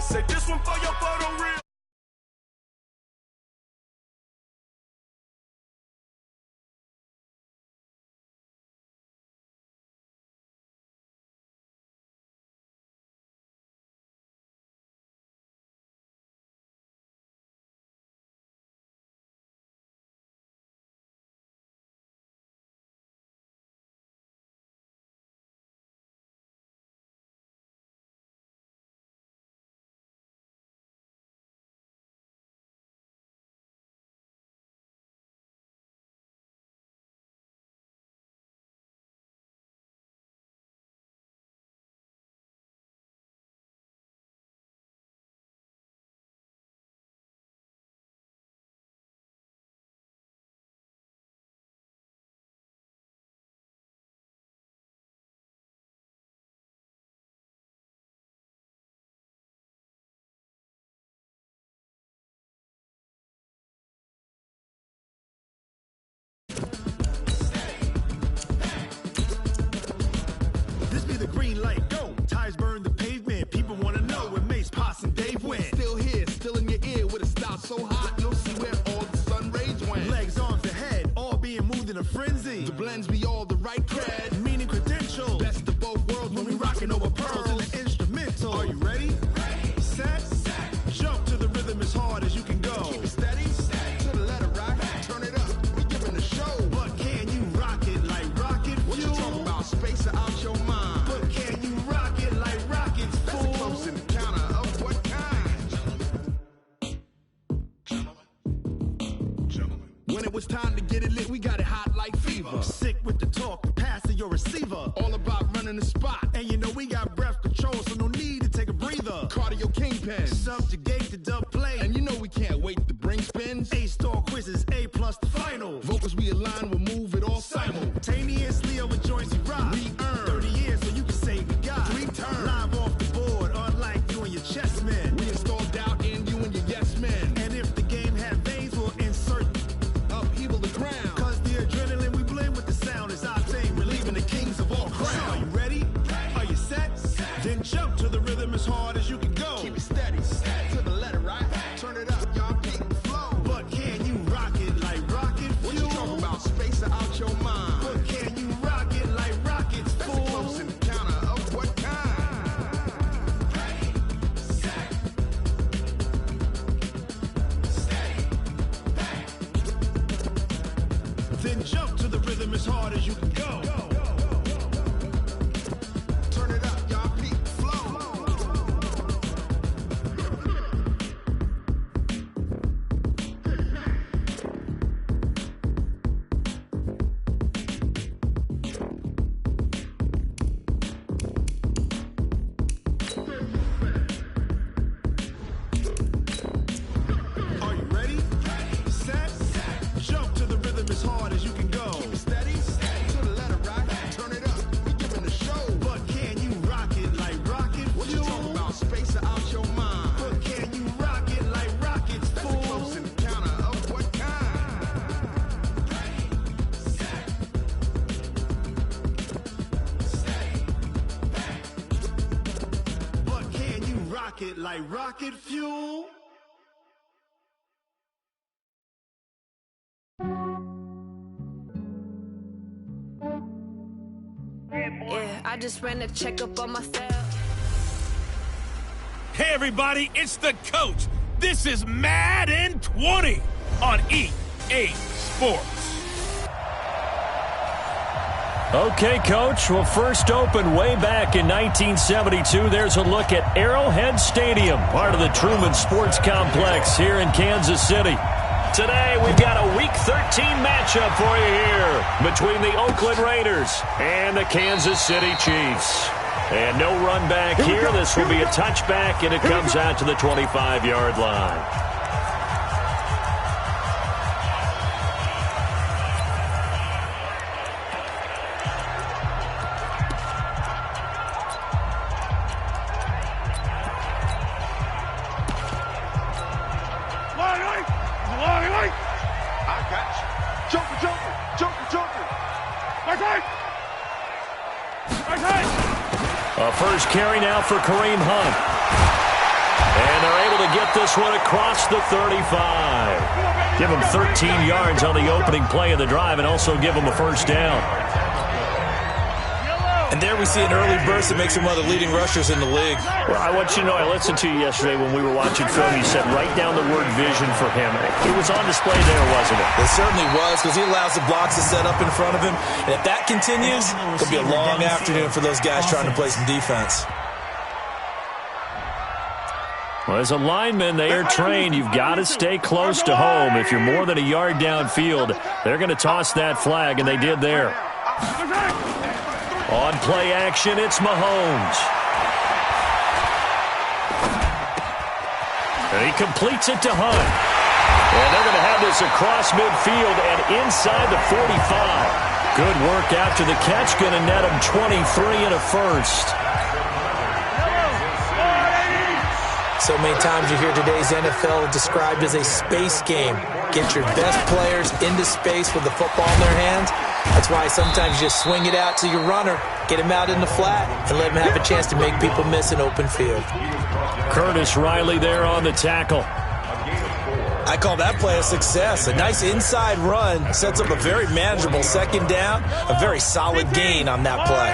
Say this one for your photo reel. The green light, go. Tires burn the pavement. People want to know where Mace, Poss, and Dave went. Still here, still in your ear with a style so hot, you'll see where all the sun rays went. Legs, arms, and head, all being moved in a frenzy. The blends be all the right cred. Meaning credentials. Best of both worlds when we rocking over pearls in the instrumental. Are you ready? Ready. Set. Jump to the rhythm as hard as you can go. Keep it steady. To the letter right. Turn it up. We giving the show. But can you rock it like rocket fuel? What you talking about? Space or out your mind? Can you rock it like rockets, fool? That's a close encounter of what kind? Gentlemen. When it was time to get it lit, we got it hot like fever. Sick with the talk, pass to your receiver. All about running the spot. And you know we got breath control, so no need to take a breather. Cardio kingpin. Subjugate the dub play. And you know we can't wait to bring spins. A-star quizzes, A+ the final. Vocals we align, we'll move it all simultaneously over joints we rock. We earn 30 years so you can say we got 3 turns. Live off the board, unlike you and your chess men. We install doubt in you and your yes men. And if the game had veins, we'll insert upheaval the ground. Cause the adrenaline we blend with the sound is our thing. Relieving the kings of all crowns. So are you ready? Are you set? Then jump to the rhythm as hard as you can go. Keep it steady. To the letter right. Turn it up, y'all keep the flow. But can you rock it like rocket fuel? What you talking about? Space or out your mind? But can you rock it like rockets, fool? That's a close encounter of what kind? Ready, set, steady, back. Then jump to the rhythm as hard as you can go. Turn it up, y'all keep the flow. Are you ready? Set. Jump to the rhythm as hard as you can go. Keep it steady. To the letter right. Turn it up. We giving the show. But can you rock it like rocket fuel? What you talking about? Space or out your mind? But can you rock it like rockets, That's fool? a close encounter of what kind? Ready, set, steady, back. But can you rock it like rocket fuel? Yeah, I just ran a checkup on myself. Hey everybody, it's the coach. This is Madden 20 on EA Sports. Okay, Coach. Well, first opened way back in 1972. There's a look at Arrowhead Stadium, part of the Truman Sports Complex here in Kansas City. Today, we've got a Week 13 matchup for you here between the Oakland Raiders and the Kansas City Chiefs. And no run back here. This will be a touchback, and it comes out to the 25-yard line. A first carry now for Kareem Hunt. And they're able to get this one across the 35. Give them 13 yards on the opening play of the drive and also give them a first down. And there we see an early burst that makes him one of the leading rushers in the league. Well, I want you to know, I listened to you yesterday when we were watching film. You said write down the word vision for him. It was on display there, wasn't it? It certainly was, because he allows the blocks to set up in front of him. And if that continues, it'll be a long afternoon for those guys trying to play some defense. Well, as a lineman, they are trained. You've got to stay close to home. If you're more than a yard downfield, they're going to toss that flag, and they did there. On play action, it's Mahomes. And he completes it to Hunt. And they're going to have this across midfield and inside the 45. Good work after the catch. Going to net him 23 and a first. So many times you hear today's NFL described as a space game. Get your best players into space with the football in their hands. That's why sometimes you just swing it out to your runner, get him out in the flat, and let him have a chance to make people miss an open field. Curtis Riley there on the tackle. I call that play a success. A nice inside run sets up a very manageable second down, a very solid gain on that play.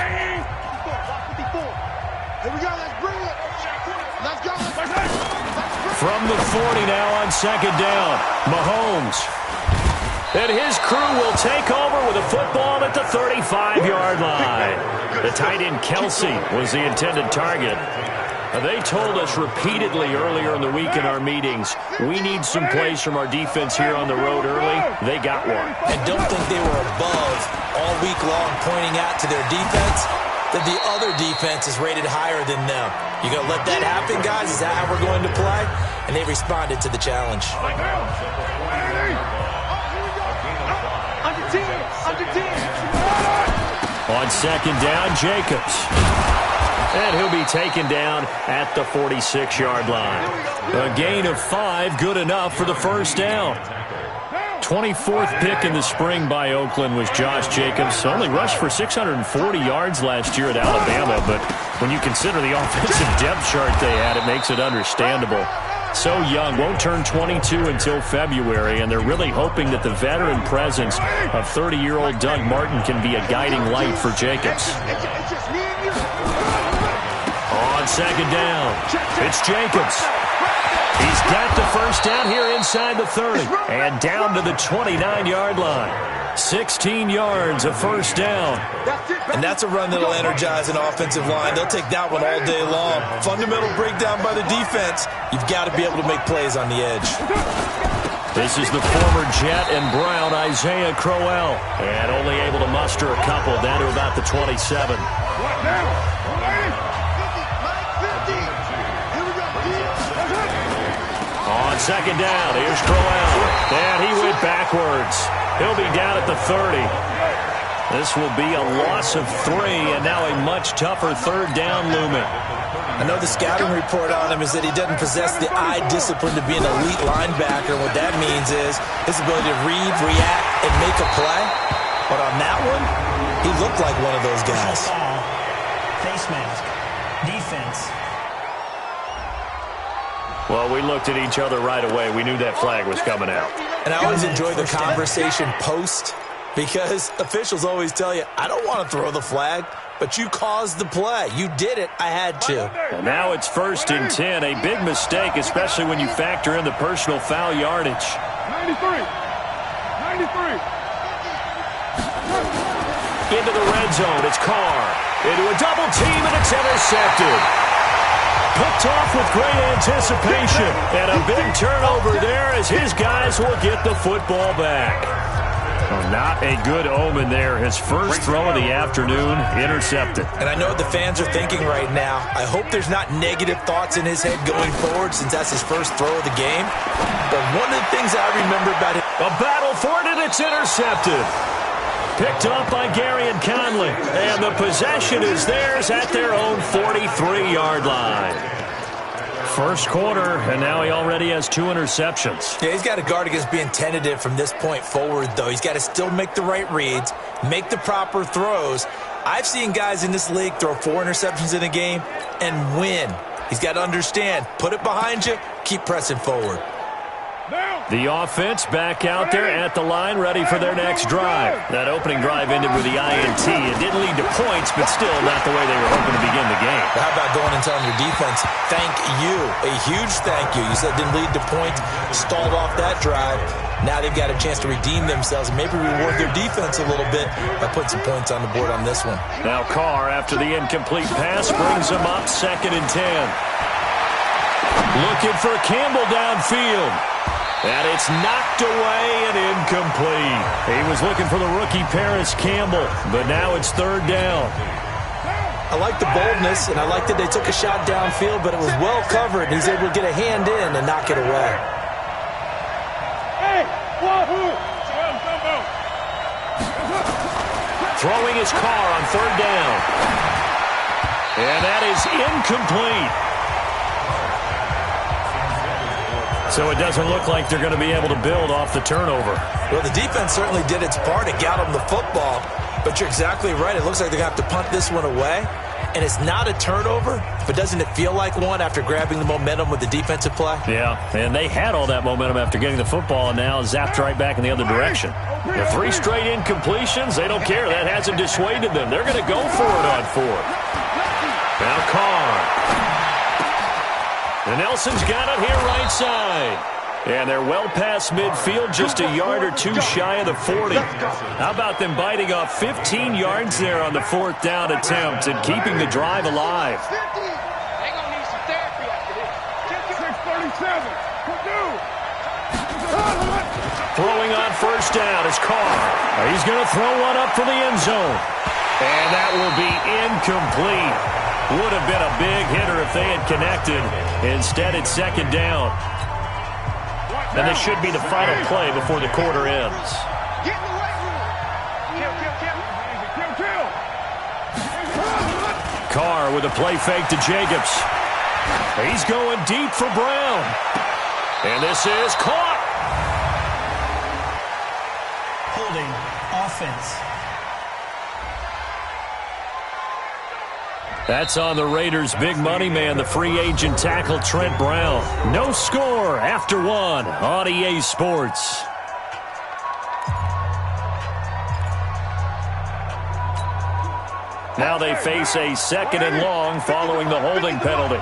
Here we go, let's bring it. Let's go. From the 40 now on second down, Mahomes. And his crew will take over with a football at the 35-yard line. The tight end Kelsey was the intended target. They told us repeatedly earlier in the week in our meetings, we need some plays from our defense here on the road early. They got one. And don't think they were above all week long pointing out to their defense that the other defense is rated higher than them. You going to let that happen, guys? Is that how we're going to play? And they responded to the challenge. On second down, Jacobs. And he'll be taken down at the 46-yard line. A gain of 5, good enough for the first down. 24th pick in the spring by Oakland was Josh Jacobs. Only rushed for 640 yards last year at Alabama, but when you consider the offensive depth chart they had, it makes it understandable. So young, won't turn 22 until February, and they're really hoping that the veteran presence of 30-year-old Doug Martin can be a guiding light for Jacobs. On second down, it's Jacobs. He's got the first down here inside the 30 and down to the 29-yard line. 16 yards, a first down. And that's a run that'll energize an offensive line. They'll take that one all day long. Fundamental breakdown by the defense. You've got to be able to make plays on the edge. This is the former Jet and Brown, Isaiah Crowell. And only able to muster a couple down to about the 27. On second down, here's Crowell. And he went backwards. He'll be down at the 30. This will be a loss of 3, and now a much tougher third down looming. I know the scouting report on him is that he doesn't possess the eye discipline to be an elite linebacker. What that means is his ability to read, react, and make a play. But on that one, he looked like one of those guys. Face mask. Defense. Well, we looked at each other right away. We knew that flag was coming out. And I always enjoy the conversation post, because officials always tell you, I don't want to throw the flag, but you caused the play. You did it. I had to. And now it's 1st and 10. A big mistake, especially when you factor in the personal foul yardage. 93. Into the red zone. It's Carr. Into a double team, and it's intercepted. Picked off with great anticipation. And a big turnover there as his guys will get the football back. Well, not a good omen there. His first throw of the afternoon, intercepted. And I know what the fans are thinking right now. I hope there's not negative thoughts in his head going forward, since that's his first throw of the game. But one of the things I remember about him... A battle for it, and it's intercepted. Picked up by Gary and Conley. And the possession is theirs at their own 43-yard line. First quarter, and now he already has 2 interceptions. Yeah, he's got to guard against being tentative from this point forward, though. He's got to still make the right reads, make the proper throws. I've seen guys in this league throw 4 interceptions in a game and win. He's got to understand, put it behind you, keep pressing forward. The offense back out there at the line, ready for their next drive. That opening drive ended with the INT. It didn't lead to points, but still not the way they were hoping to begin the game. How about going and telling your defense, thank you, a huge thank you. You said it didn't lead to points, stalled off that drive. Now they've got a chance to redeem themselves and maybe reward their defense a little bit by putting some points on the board on this one. Now Carr, after the incomplete pass, brings them up 2nd and 10. Looking for Campbell downfield. And it's knocked away and incomplete. He was looking for the rookie Paris Campbell, but now it's 3rd down. I like the boldness, and I like that they took a shot downfield, but it was well covered. He's able to get a hand in and knock it away. Throwing his Carr on 3rd down. And that is incomplete. So it doesn't look like they're going to be able to build off the turnover. Well, the defense certainly did its part. It got them the football. But you're exactly right. It looks like they're going to have to punt this one away. And it's not a turnover, but doesn't it feel like one after grabbing the momentum with the defensive play? Yeah, and they had all that momentum after getting the football and now zapped right back in the other direction. The 3 straight incompletions, they don't care. That hasn't dissuaded them. They're going to go for it on 4th. Now Carr. And Nelson's got it here right side. And they're well past midfield, just a yard or 2 shy of the 40. How about them biting off 15 yards there on the 4th down attempt and keeping the drive alive? Throwing on 1st down is Carr. He's going to throw one up for the end zone. And that will be incomplete. Would have been a big hitter if they had connected. Instead, it's 2nd down. And this should be the final play before the quarter ends. Carr with a play fake to Jacobs. He's going deep for Brown. And this is caught. Holding offense. That's on the Raiders' big money man, the free agent tackle Trent Brown. No score after 1 on EA Sports. Now they face a 2nd and long following the holding penalty.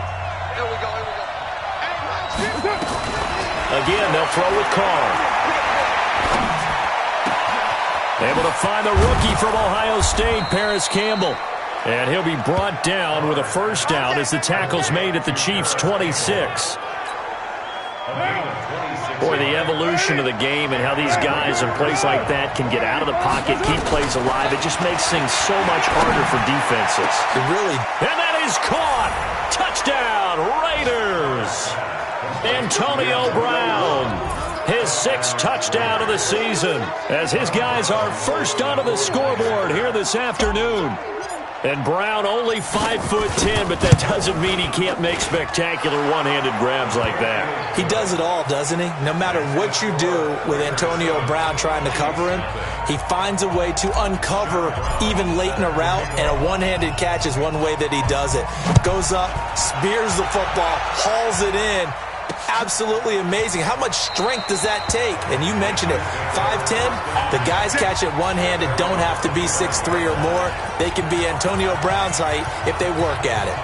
Again, they'll throw with Carr. Able to find the rookie from Ohio State, Paris Campbell. And he'll be brought down with a 1st down as the tackle's made at the Chiefs' 26. Boy, the evolution of the game and how these guys in plays like that can get out of the pocket, keep plays alive, it just makes things so much harder for defenses. It really... And that is caught! Touchdown, Raiders! Antonio Brown, his 6th touchdown of the season, as his guys are first onto the scoreboard here this afternoon. And Brown only 5'10", but that doesn't mean he can't make spectacular one-handed grabs like that. He does it all, doesn't he? No matter what you do with Antonio Brown trying to cover him, he finds a way to uncover even late in a route, and a one-handed catch is one way that he does it. Goes up, spears the football, hauls it in. Absolutely amazing. How much strength does that take? And you mentioned it, 5'10", the guys catch it one-handed don't have to be 6'3" or more. They can be Antonio Brown's height if they work at it.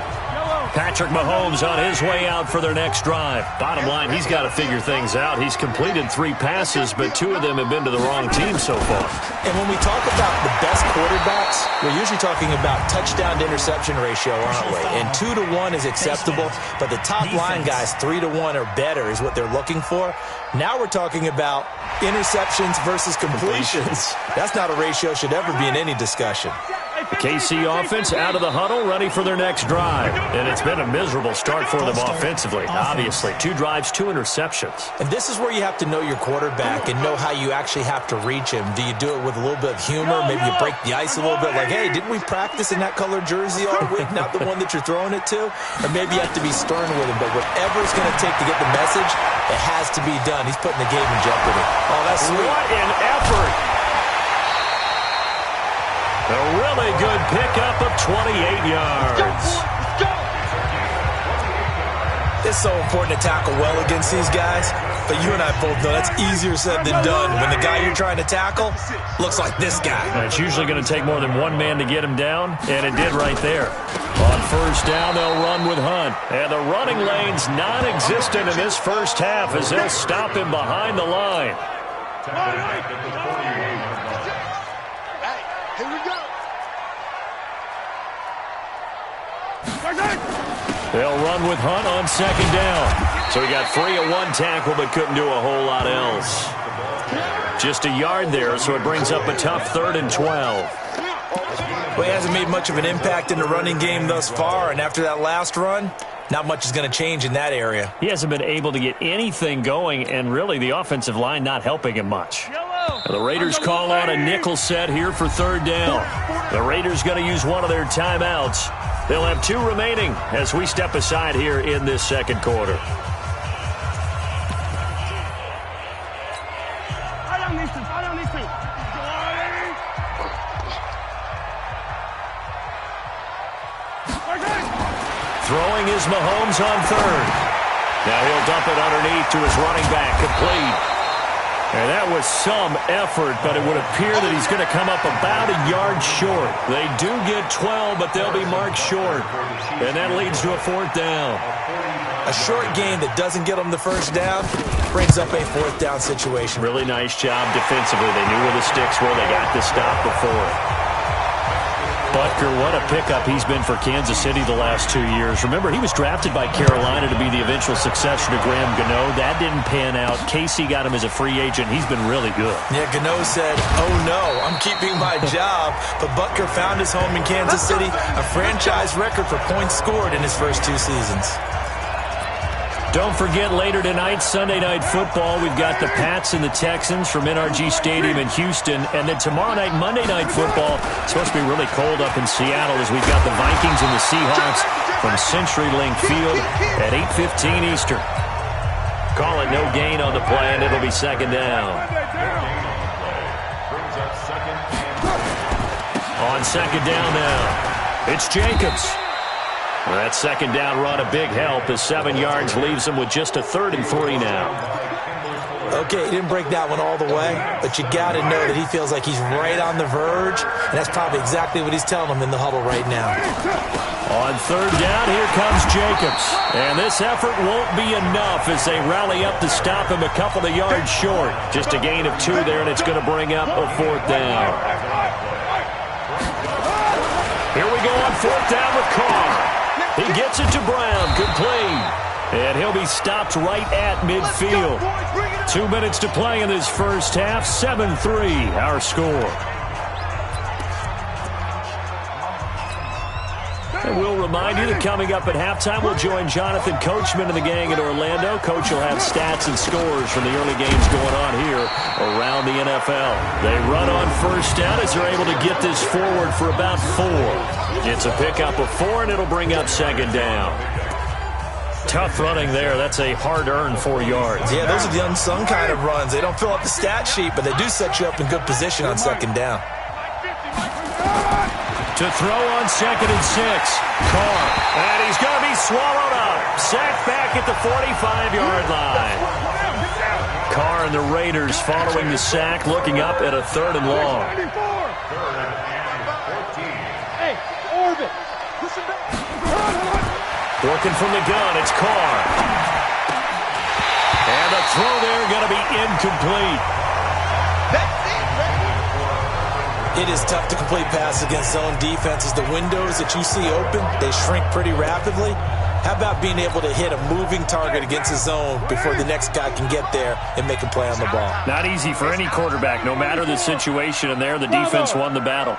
Patrick Mahomes on his way out for their next drive. Bottom line, he's got to figure things out. He's completed 3 passes, but 2 of them have been to the wrong team so far. And when we talk about the best quarterbacks, we're usually talking about touchdown to interception ratio, aren't we? And 2 to 1 is acceptable, but the top line guys, 3 to 1 or better is what they're looking for. Now we're talking about interceptions versus completions. That's not a ratio should ever be in any discussion. The KC offense out of the huddle, ready for their next drive. And it's been a miserable start for them offensively. Obviously, 2 drives, 2 interceptions. And this is where you have to know your quarterback and know how you actually have to reach him. Do you do it with a little bit of humor? Maybe you break the ice a little bit like, hey, didn't we practice in that colored jersey all week? Not the one that you're throwing it to? Or maybe you have to be stern with him. But whatever it's going to take to get the message, it has to be done. He's putting the game in jeopardy. Oh, that's sweet. What an effort. A really good pickup of 28 yards. It's so important to tackle well against these guys, but you and I both know that's easier said than done when the guy you're trying to tackle looks like this guy. And it's usually going to take more than one man to get him down, and it did right there. On first down, they'll run with Hunt. And the running lane's non-existent in this first half as they'll stop him behind the line. Here we go. They'll run with Hunt on second down. So he got free of one tackle but couldn't do a whole lot else. Just a yard there, so it brings up a tough 3rd and 12. Well, he hasn't made much of an impact in the running game thus far, and after that last run, not much is going to change in that area. He hasn't been able to get anything going, and really the offensive line not helping him much. The Raiders call on a nickel set here for 3rd down. The Raiders going to use one of their timeouts. They'll have 2 remaining as we step aside here in this second quarter. Throwing is Mahomes on 3rd. Now he'll dump it underneath to his running back, complete. And that was some effort, but it would appear that he's going to come up about a yard short. They do get 12, but they'll be marked short. And that leads to a 4th down. A short gain that doesn't get them the first down brings up a 4th down situation. Really nice job defensively. They knew where the sticks were. They got the stop before. Butker, what a pickup he's been for Kansas City the last 2 years. Remember, he was drafted by Carolina to be the eventual successor to Graham Gano. That didn't pan out. Casey got him as a free agent. He's been really good. Yeah, Gano said, oh no, I'm keeping my job. But Butker found his home in Kansas City, a franchise record for points scored in his first 2 seasons. Don't forget, later tonight, Sunday Night Football, we've got the Pats and the Texans from NRG Stadium in Houston. And then tomorrow night, Monday Night Football, it's supposed to be really cold up in Seattle as we've got the Vikings and the Seahawks from CenturyLink Field at 8:15 Eastern. Call it no gain on the play, and it'll be 2nd down. On 2nd down now, it's Jacobs. Well, that 2nd down run, a big help as 7 yards leaves him with just a 3rd and 3 now. Okay, he didn't break that one all the way, but you got to know that he feels like he's right on the verge, and that's probably exactly what he's telling them in the huddle right now. On 3rd down, here comes Jacobs. And this effort won't be enough as they rally up to stop him a couple of yards short. Just a gain of 2 there, and it's going to bring up a 4th down. Here we go on 4th down with Carr. He gets it to Brown, complete. And he'll be stopped right at midfield. 2 minutes to play in this first half, 7-3 our score. And we'll remind you that coming up at halftime, we'll join Jonathan Coachman and the gang in Orlando. Coach will have stats and scores from the early games going on here around the NFL. They run on first down as they're able to get this forward for about 4. It's a pickup of 4, and it'll bring up 2nd down. Tough running there. That's a hard-earned 4 yards. Yeah, those are the unsung kind of runs. They don't fill up the stat sheet, but they do set you up in good position on 2nd down. To throw on 2nd and 6. Carr. And he's going to be swallowed up. Sacked back at the 45-yard line. Carr and the Raiders following the sack, looking up at a 3rd and long. Working from the gun, it's Carr. And the throw there going to be incomplete. It is tough to complete passes against zone defenses. The windows that you see open, they shrink pretty rapidly. How about being able to hit a moving target against the zone before the next guy can get there and make a play on the ball? Not easy for any quarterback, no matter the situation, and there the defense won the battle.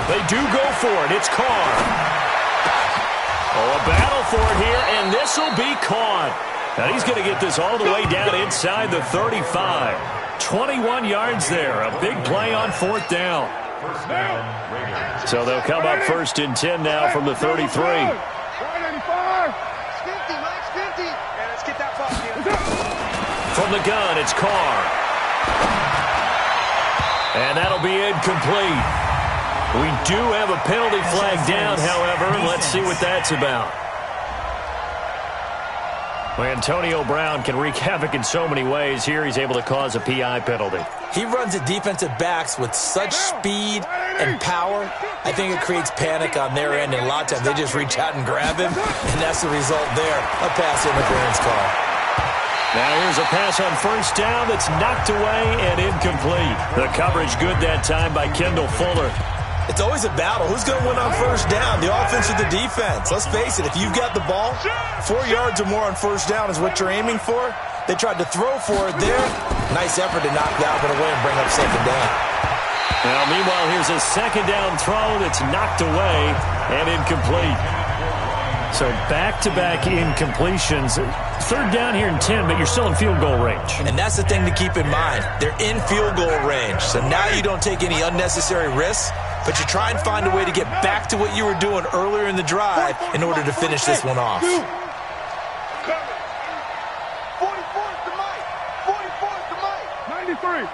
They do go for it. It's Carr. Oh, a battle for it here, and this will be caught. And he's going to get this all the way down inside the 35. 21 yards there. A big play on 4th down. So they'll come up 1st and 10 now from the 33. From the gun, it's Carr. And that'll be incomplete. We do have a penalty flag down, however. Let's see what that's about. Well, Antonio Brown can wreak havoc in so many ways. Here he's able to cause a PI penalty. He runs at defensive backs with such speed and power. I think it creates panic on their end, and a lot of times they just reach out and grab him, and that's the result there. A pass interference call. Now here's a pass on first down that's knocked away and incomplete. The coverage good that time by Kendall Fuller. It's always a battle. Who's going to win on first down, the offense or the defense? Let's face it, if you've got the ball, 4 yards or more on first down is what you're aiming for. They tried to throw for it there. Nice effort to knock that one away and bring up second down. Now, meanwhile, here's a second down throw that's knocked away and incomplete. So back-to-back incompletions. Third down here in 10, but you're still in field goal range. And that's the thing to keep in mind. They're in field goal range. So now you don't take any unnecessary risks, but you try and find a way to get back to what you were doing earlier in the drive in order to finish this one off. 44 to Mike. 44 to Mike. 93.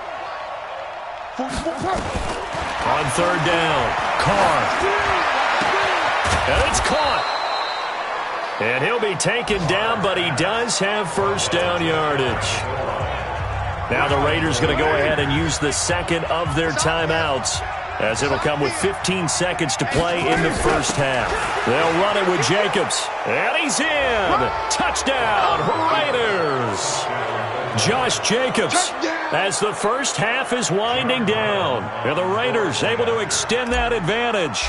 44. On third down, Carr. And it's caught. And he'll be taken down, but he does have first down yardage. Now the Raiders going to go ahead and use the second of their timeouts, as it'll come with 15 seconds to play in the first half. They'll run it with Jacobs. And he's in. Touchdown, Raiders. Josh Jacobs, as the first half is winding down. And the Raiders able to extend that advantage.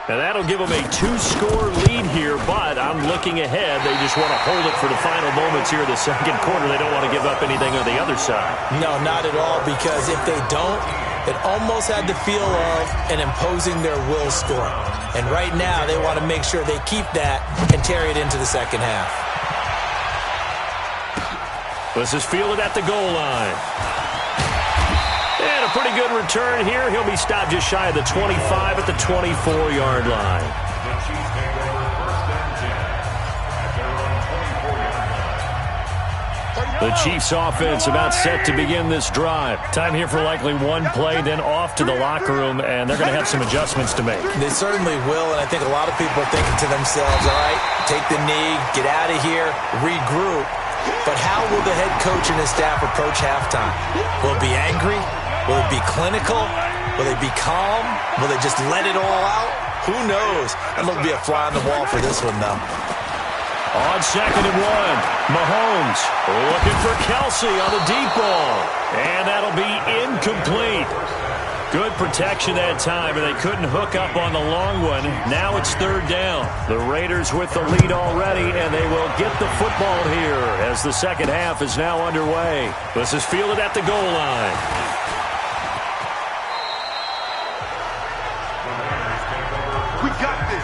And that'll give them a 2-score lead here, but I'm looking ahead. They just want to hold it for the final moments here in the second quarter. They don't want to give up anything on the other side. No, not at all, because if they don't, it almost had the feel of an imposing their will score. And right now, they want to make sure they keep that and carry it into the second half. This is fielded at the goal line. And a pretty good return here. He'll be stopped just shy of the 25 at the 24-yard line. The Chiefs offense about set to begin this drive. Time here for likely one play, then off to the locker room, and they're going to have some adjustments to make. They certainly will, and I think a lot of people are thinking to themselves, all right, take the knee, get out of here, regroup. But how will the head coach and his staff approach halftime? Will it be angry? Will it be clinical? Will they be calm? Will they just let it all out? Who knows? It'll be a fly on the wall for this one, though. On second and one, Mahomes looking for Kelsey on the deep ball. And that'll be incomplete. Good protection that time, and they couldn't hook up on the long one. Now it's third down. The Raiders with the lead already, and they will get the football here as the second half is now underway. This is fielded at the goal line. We got this.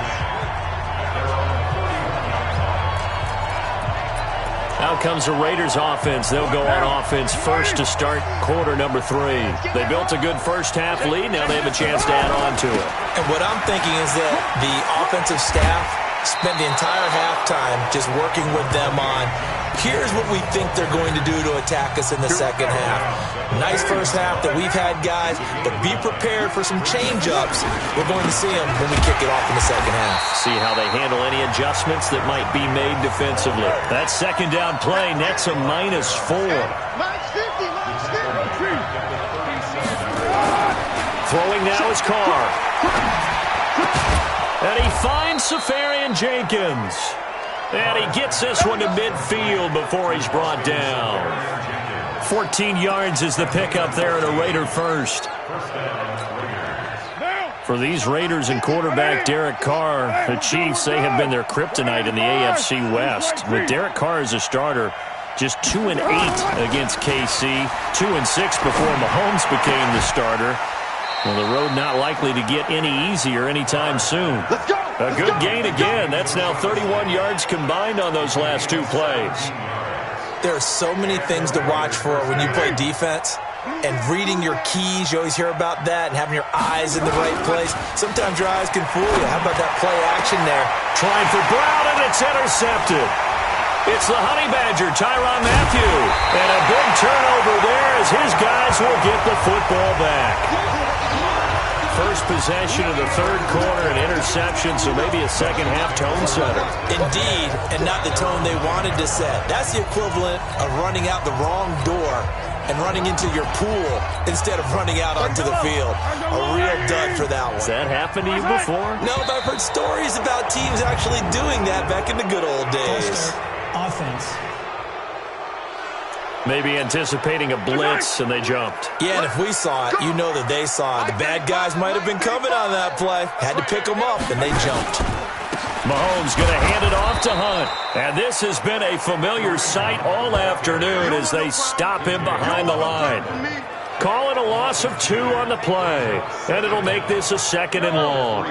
Out comes the Raiders offense. They'll go on offense first to start quarter number 3. They built a good first half lead. Now they have a chance to add on to it. And what I'm thinking is that the offensive staff spent the entire halftime just working with them on, here's what we think they're going to do to attack us in the second half. Nice first half that we've had, guys, but be prepared for some change-ups. We're going to see them when we kick it off in the second half. See how they handle any adjustments that might be made defensively. That second down play nets a -4. Minus 50, minus 50. Throwing now is Carr. And he finds Safarian Jenkins. And he gets this one to midfield before he's brought down. 14 yards is the pickup there at a Raider first. For these Raiders and quarterback Derek Carr, the Chiefs, they have been their kryptonite in the AFC West. With Derek Carr as a starter, just 2-8 against KC, 2-6 before Mahomes became the starter. Well, the road not likely to get any easier anytime soon. A good gain again. That's now 31 yards combined on those last 2 plays. There are so many things to watch for when you play defense. And reading your keys, you always hear about that, and having your eyes in the right place. Sometimes your eyes can fool you. How about that play action there? Trying for Brown, and it's intercepted. It's the Honey Badger, Tyrann Mathieu. And a big turnover there as his guys will get the football back. first possession of the third quarter, an interception, so maybe a second-half tone setter. Indeed, and not the tone they wanted to set. That's the equivalent of running out the wrong door and running into your pool instead of running out onto the field. A real dud for that one. Has that happened to you before? No, but I've heard stories about teams actually doing that back in the good old days. Offense. Maybe anticipating a blitz, and they jumped. Yeah, and if we saw it, you know that they saw it. The bad guys might have been coming on that play. Had to pick them up, and they jumped. Mahomes going to hand it off to Hunt. And this has been a familiar sight all afternoon as they stop him behind the line. Calling a loss of 2 on the play. And it'll make this a 2nd and long.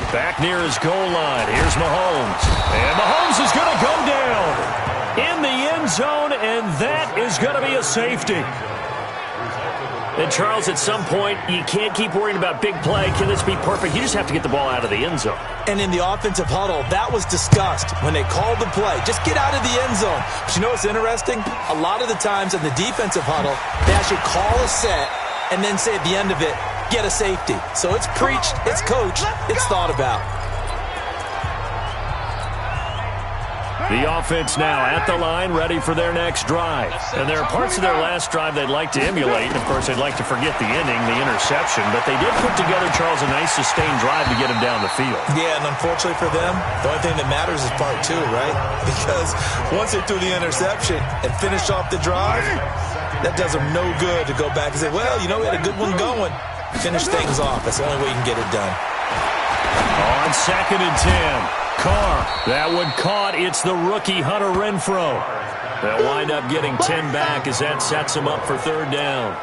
Back near his goal line. Here's Mahomes. And Mahomes is going to go down in the end zone, and that is going to be a safety. And, Charles, at some point, you can't keep worrying about big play. Can this be perfect? You just have to get the ball out of the end zone. And in the offensive huddle, that was discussed when they called the play. Just get out of the end zone. But you know what's interesting? A lot of the times in the defensive huddle, they actually call a set and then say at the end of it, get a safety. So it's preached, it's coached, it's thought about. The offense now at the line, ready for their next drive. And there are parts of their last drive they'd like to emulate. And, of course, they'd like to forget the inning, the interception. But they did put together, Charles, a nice sustained drive to get him down the field. Yeah, and unfortunately for them, the only thing that matters is part 2, right? Because once they threw the interception and finished off the drive, that does them no good to go back and say, well, you know, we had a good one going. Finish things off. That's the only way you can get it done. On 2nd and 10. Carr, that one caught. It's the rookie Hunter Renfrow. They'll wind up getting 10 back as that sets him up for 3rd down.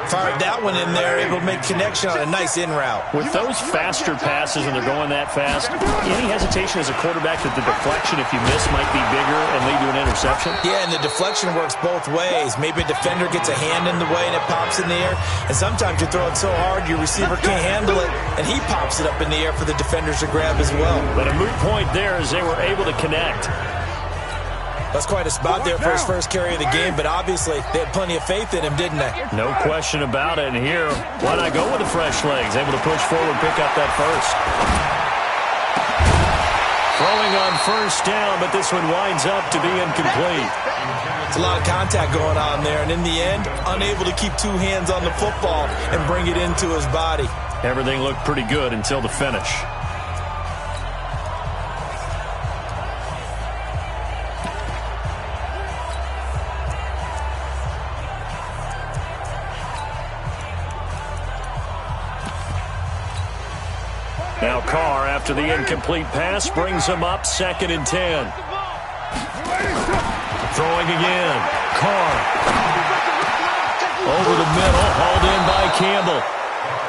Fired that one in there, able to make connection on a nice in route. With those faster passes and they're going that fast, any hesitation as a quarterback that the deflection, if you miss, might be bigger and lead to an interception? Yeah, and the deflection works both ways. Maybe a defender gets a hand in the way and it pops in the air. And sometimes you throw it so hard your receiver can't handle it, and he pops it up in the air for the defenders to grab as well. But a moot point there as they were able to connect. That's quite a spot there for his first carry of the game, but obviously they had plenty of faith in him, didn't they? No question about it. And here, why not go with the fresh legs? Able to push forward, pick up that first. Throwing on 1st down, but this one winds up to be incomplete. It's a lot of contact going on there, and in the end, unable to keep 2 hands on the football and bring it into his body. Everything looked pretty good until the finish. Now Carr, after the incomplete pass, brings him up 2nd and 10. Throwing again. Carr. Over the middle, hauled in by Campbell.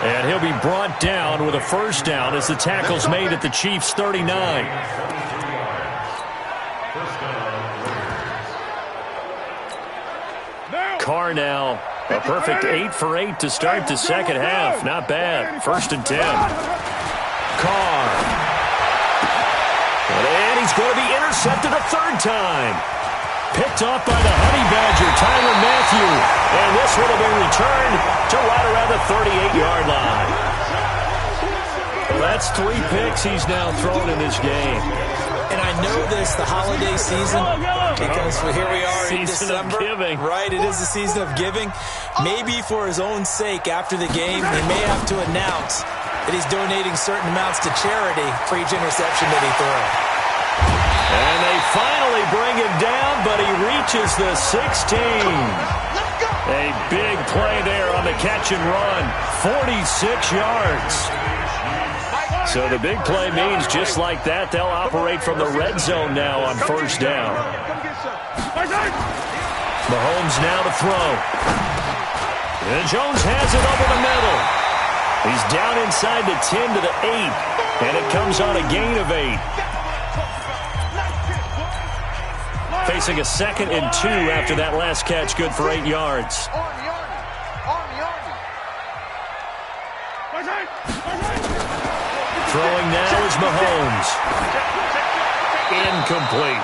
And he'll be brought down with a 1st down as the tackle's made at the Chiefs' 39. Carr now, a perfect 8 for 8 to start the 2nd half. Not bad. 1st and 10. Carr. And he's going to be intercepted a 3rd time. Picked off by the Honey Badger, Tyrann Mathieu. And this one will be returned to right around the 38-yard line. Well, that's 3 picks he's now thrown in this game. And I know this, the holiday season, because here we are in December. Season of giving. Right, it is the season of giving. Maybe for his own sake after the game, he may have to announce that he's donating certain amounts to charity for each interception that he throws. And they finally bring him down, but he reaches the 16. A big play there on the catch and run. 46 yards. So the big play means just like that, they'll operate from the red zone now on 1st down. Mahomes now to throw. And Jones has it over the middle. He's down inside the 10 to the 8, and it comes on a gain of 8. Facing a 2nd and 2 after that last catch, good for 8 yards. Throwing now is Mahomes. Incomplete.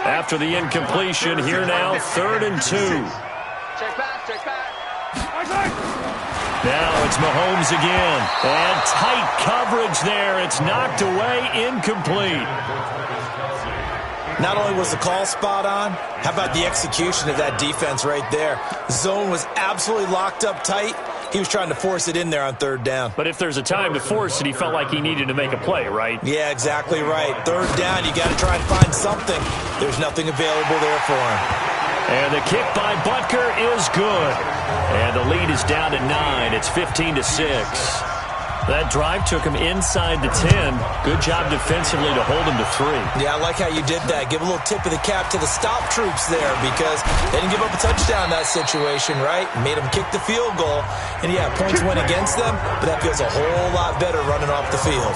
After the incompletion, here now, 3rd and 2. Check back. Now it's Mahomes again. And tight coverage there. It's knocked away, incomplete. Not only was the call spot on, how about the execution of that defense right there? Zone was absolutely locked up tight. He was trying to force it in there on 3rd down. But if there's a time to force it, he felt like he needed to make a play, right? Yeah, exactly right. 3rd down, you got to try and find something. There's nothing available there for him. And the kick by Butker is good. And the lead is down to 9. It's 15-6. That drive took him inside the 10. Good job defensively to hold him to 3. Yeah, I like how you did that. Give a little tip of the cap to the stop troops there because they didn't give up a touchdown in that situation, right? Made them kick the field goal. And, yeah, points went against them, but that feels a whole lot better running off the field.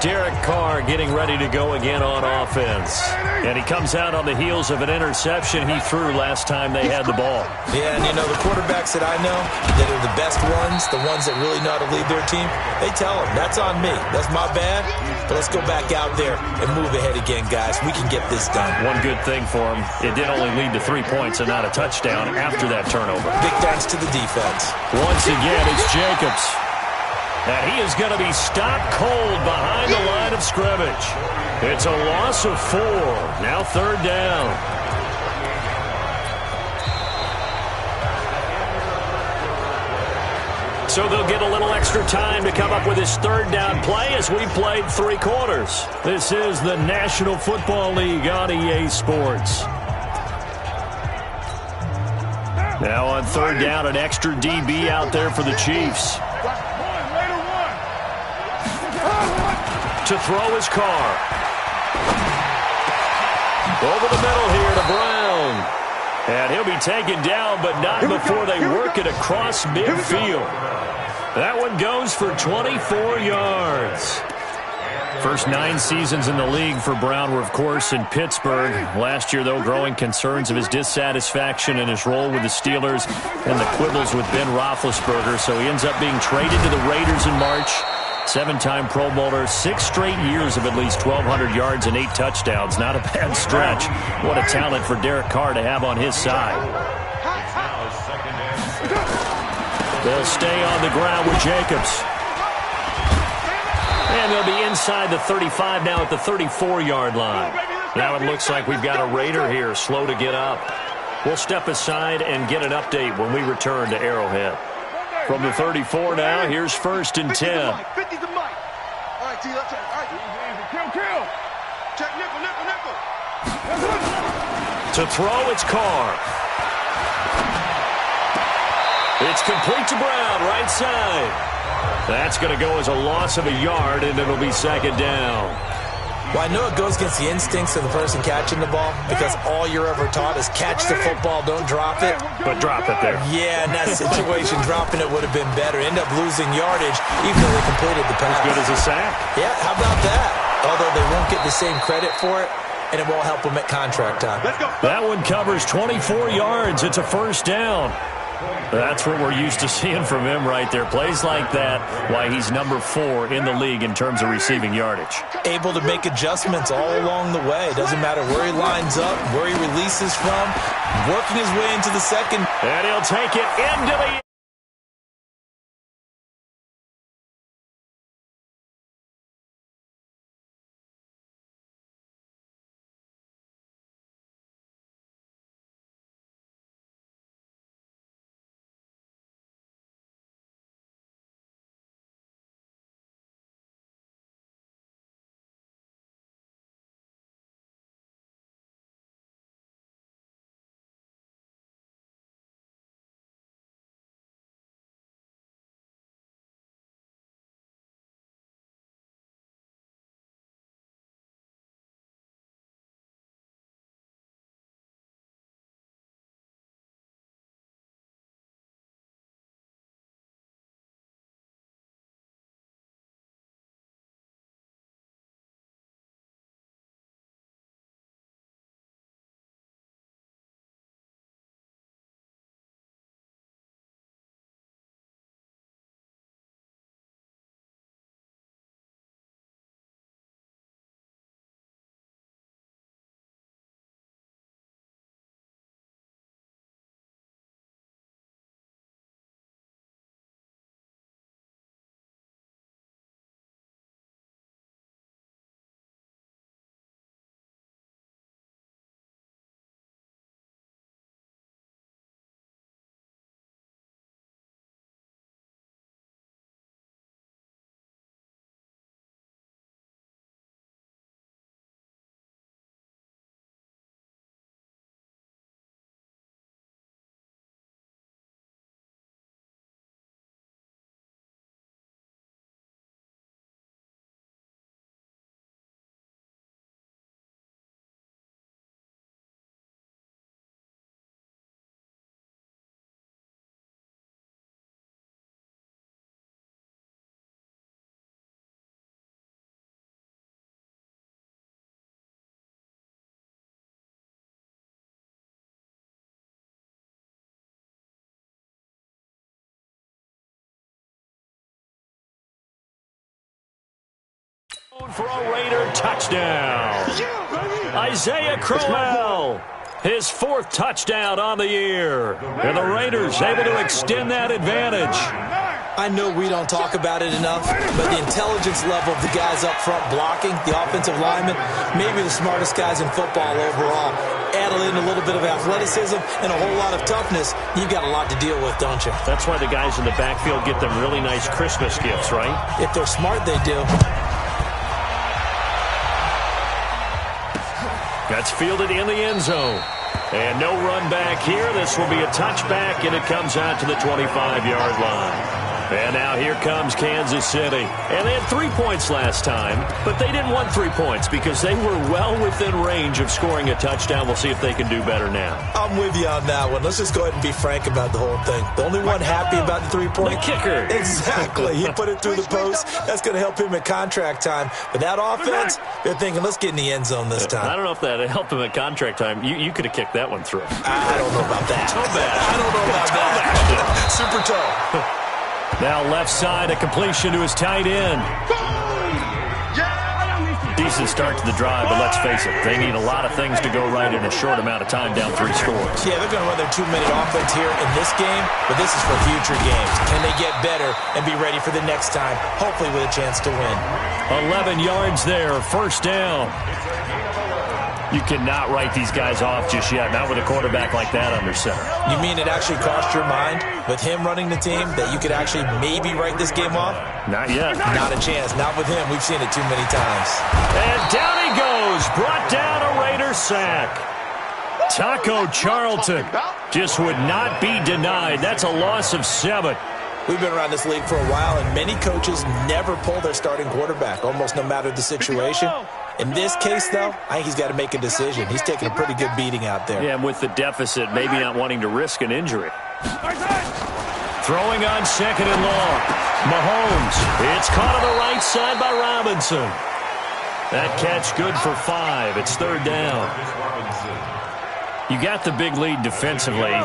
Derek Carr getting ready to go again on offense. And he comes out on the heels of an interception he threw last time they had the ball. Yeah, and you know, the quarterbacks that I know that are the best ones, the ones that really know how to lead their team, they tell them, that's on me. That's my bad. But let's go back out there and move ahead again, guys. We can get this done. One good thing for him, it did only lead to 3 points and not a touchdown after that turnover. Big thanks to the defense. Once again, it's Jacobs. And he is going to be stopped cold behind the line of scrimmage. It's a loss of 4. Now 3rd down. So they'll get a little extra time to come up with his 3rd down play as we played 3 quarters. This is the National Football League on EA Sports. Now on 3rd down, an extra DB out there for the Chiefs. To throw his Carr. Over the middle here to Brown. And he'll be taken down, but not before they work it across midfield. That one goes for 24 yards. First 9 seasons in the league for Brown were, of course, in Pittsburgh. Last year, though, growing concerns of his dissatisfaction in his role with the Steelers and the quibbles with Ben Roethlisberger. So he ends up being traded to the Raiders in March. 7-time Pro Bowler, 6 straight years of at least 1,200 yards and 8 touchdowns. Not a bad stretch. What a talent for Derek Carr to have on his side. They'll stay on the ground with Jacobs. And they'll be inside the 35 now at the 34-yard line. Now it looks like we've got a Raider here, slow to get up. We'll step aside and get an update when we return to Arrowhead. From the 34 now, here's 1st and 10. 50 to Mike. All right, T, let's all right. Kill. Check nickel. To throw, it's Carr. It's complete to Brown, right side. That's going to go as a loss of a yard, and it'll be 2nd down. Well, I know it goes against the instincts of the person catching the ball because all you're ever taught is catch the football, don't drop it. But drop it there. Yeah, in that situation, dropping it would have been better. End up losing yardage even though they completed the pass. As good as a sack. Yeah, how about that? Although they won't get the same credit for it, and it won't help them at contract time. That one covers 24 yards. It's a 1st down. That's what we're used to seeing from him right there. Plays like that, why he's number 4 in the league in terms of receiving yardage. Able to make adjustments all along the way. Doesn't matter where he lines up, where he releases from, working his way into the second. And he'll take it into the For a Raider touchdown. Isaiah Crowell, his 4th touchdown on the year. And the Raiders able to extend that advantage. I know we don't talk about it enough, but the intelligence level of the guys up front blocking, the offensive linemen, maybe the smartest guys in football overall. Add in a little bit of athleticism and a whole lot of toughness, you've got a lot to deal with, don't you? That's why the guys in the backfield get them really nice Christmas gifts, right? If they're smart, they do. That's fielded in the end zone. And no run back here. This will be a touchback, and it comes out to the 25-yard line. And now here comes Kansas City. And they had 3 points last time, but they didn't want 3 points because they were well within range of scoring a touchdown. We'll see if they can do better now. I'm with you on that one. Let's just go ahead and be frank about the whole thing. The only one happy about the 3-point? The kicker. Exactly. He put it through the post. That's going to help him in contract time. But that offense, they're thinking, let's get in the end zone this time. I don't know if that helped him at contract time. You could have kicked that one through. I don't know about that. Toe bad. I don't know about that. Super toe. Now left side, a completion to his tight end. Decent start to the drive, but let's face it, they need a lot of things to go right in a short amount of time, down 3 scores. Yeah, they're going to run their 2-minute offense here in this game, but this is for future games. Can they get better and be ready for the next time, hopefully with a chance to win? 11 yards there, 1st down. You cannot write these guys off just yet, not with a quarterback like that under center. You mean it actually crossed your mind with him running the team that you could actually maybe write this game off? Not yet. Not a chance. Not with him. We've seen it too many times. And down he goes. Brought down a Raider sack. Taco Charlton just would not be denied. That's a loss of 7. We've been around this league for a while, and many coaches never pull their starting quarterback, almost no matter the situation. In this case, though, I think he's got to make a decision. He's taking a pretty good beating out there. Yeah, and with the deficit, maybe not wanting to risk an injury. Throwing on 2nd and long. Mahomes. It's caught on the right side by Robinson. That catch good for 5. It's 3rd down. You got the big lead defensively.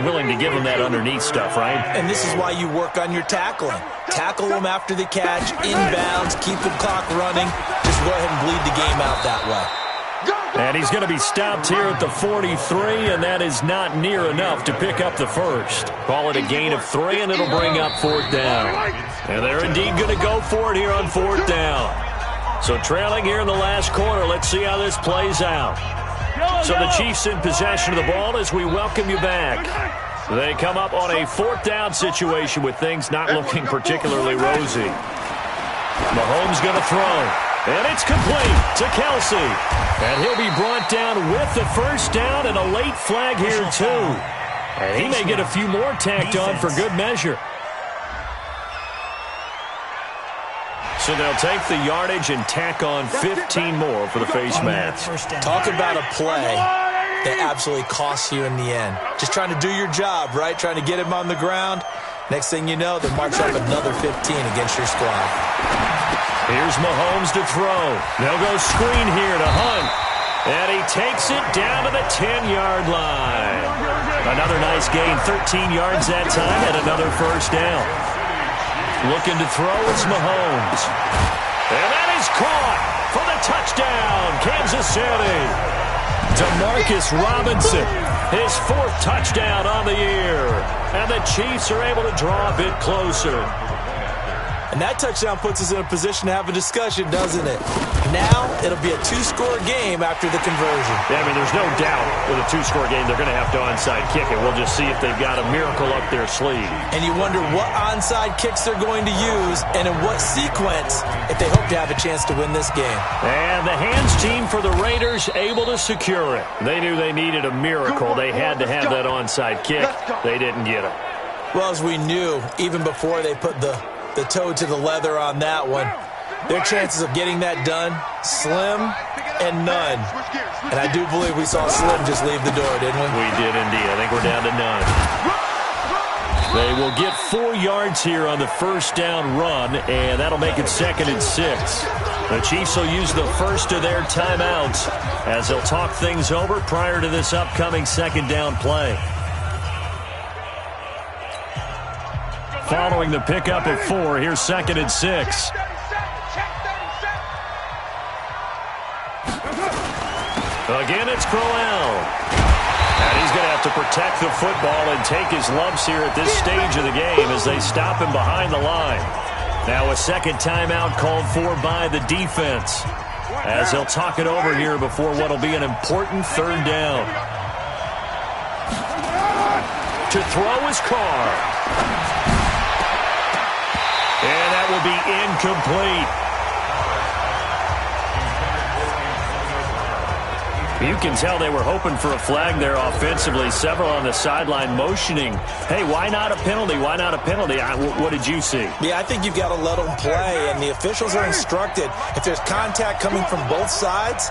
Willing to give him that underneath stuff, right? And this is why you work on your tackling. Tackle him after the catch, inbounds, keep the clock running. Just go ahead and bleed the game out that way. And he's going to be stopped here at the 43, and that is not near enough to pick up the 1st. Call it a gain of 3, and it'll bring up 4th down. And they're indeed going to go for it here on 4th down. So trailing here in the last quarter, let's see how this plays out. So the Chiefs in possession of the ball as we welcome you back. They come up on a 4th down situation with things not looking particularly rosy. Mahomes going to throw. And it's complete to Kelsey. And he'll be brought down with the 1st down and a late flag here too. And he may get a few more tacked on for good measure. So they'll take the yardage and tack on 15 more for the face mask. Talk about a play that absolutely costs you in the end. Just trying to do your job, right? Trying to get him on the ground. Next thing you know, they march up another 15 against your squad. Here's Mahomes to throw. They'll go screen here to Hunt. And he takes it down to the 10-yard line. Another nice gain, 13 yards that time, and another 1st down. Looking to throw is Mahomes. And that is caught for the touchdown, Kansas City. DeMarcus Robinson, his 4th touchdown on the year. And the Chiefs are able to draw a bit closer. And that touchdown puts us in a position to have a discussion, doesn't it? Now, it'll be a 2-score game after the conversion. Yeah, I mean, there's no doubt with a 2-score game, they're going to have to onside kick it. We'll just see if they've got a miracle up their sleeve. And you wonder what onside kicks they're going to use and in what sequence if they hope to have a chance to win this game. And the hands team for the Raiders able to secure it. They knew they needed a miracle. They had to have that onside kick. They didn't get it. Well, as we knew, even before they put the toe to the leather on that one, their chances of getting that done, slim and none. And I do believe we saw Slim just leave the door, didn't we? We did indeed. I think we're down to none. They will get 4 yards here on the 1st down run, and that'll make it 2nd and 6. The Chiefs will use the first of their timeouts as they'll talk things over prior to this upcoming 2nd down play. Following the pickup of 4, here's 2nd and 6. Again, it's Crowell. And he's going to have to protect the football and take his lumps here at this stage of the game as they stop him behind the line. Now a second timeout called for by the defense, as they'll talk it over here before what will be an important third down. To throw is Carr. And that will be incomplete. You can tell they were hoping for a flag there offensively. Several on the sideline motioning, hey, why not a penalty? Why not a penalty? What did you see? Yeah, I think you've got to let them play, and the officials are instructed. If there's contact coming from both sides,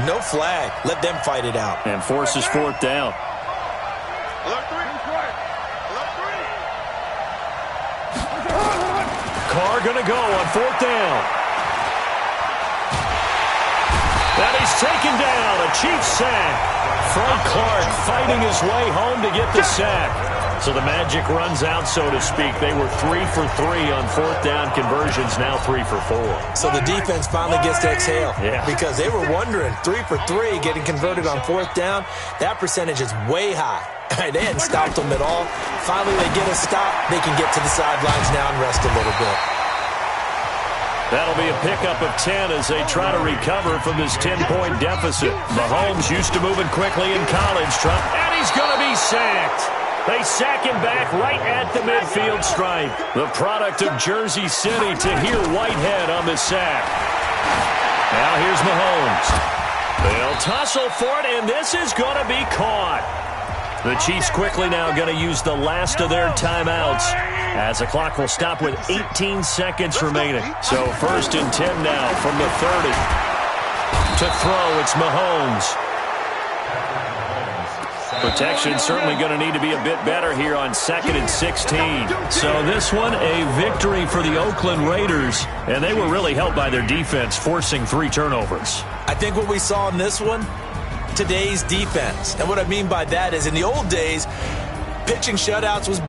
no flag. Let them fight it out. And forces fourth down. Carr going to go on fourth down. And he's taken down. A Chiefs sack. Frank Clark fighting his way home to get the sack. So the magic runs out, so to speak. They were 3 for 3 on fourth down conversions, now 3 for 4. So the defense finally gets to exhale. Yeah. Because they were wondering, 3 for 3 getting converted on fourth down. That percentage is way high. They hadn't stopped them at all. Finally, they get a stop. They can get to the sidelines now and rest a little bit. That'll be a pickup of 10 as they try to recover from this 10-point deficit. Mahomes used to moving quickly in college, Trump, and he's going to be sacked. They sack him back right at the midfield stripe. The product of Jersey City, Tahir Whitehead on the sack. Now here's Mahomes. They'll tussle for it, and this is going to be caught. The Chiefs quickly now going to use the last of their timeouts, as the clock will stop with 18 seconds remaining. So 1st and 10 now from the 30. To throw, it's Mahomes. Protection certainly going to need to be a bit better here on 2nd and 16. So this one, a victory for the Oakland Raiders, and they were really helped by their defense, forcing 3 turnovers. I think what we saw in this one, today's defense. And what I mean by that is in the old days, pitching shutouts was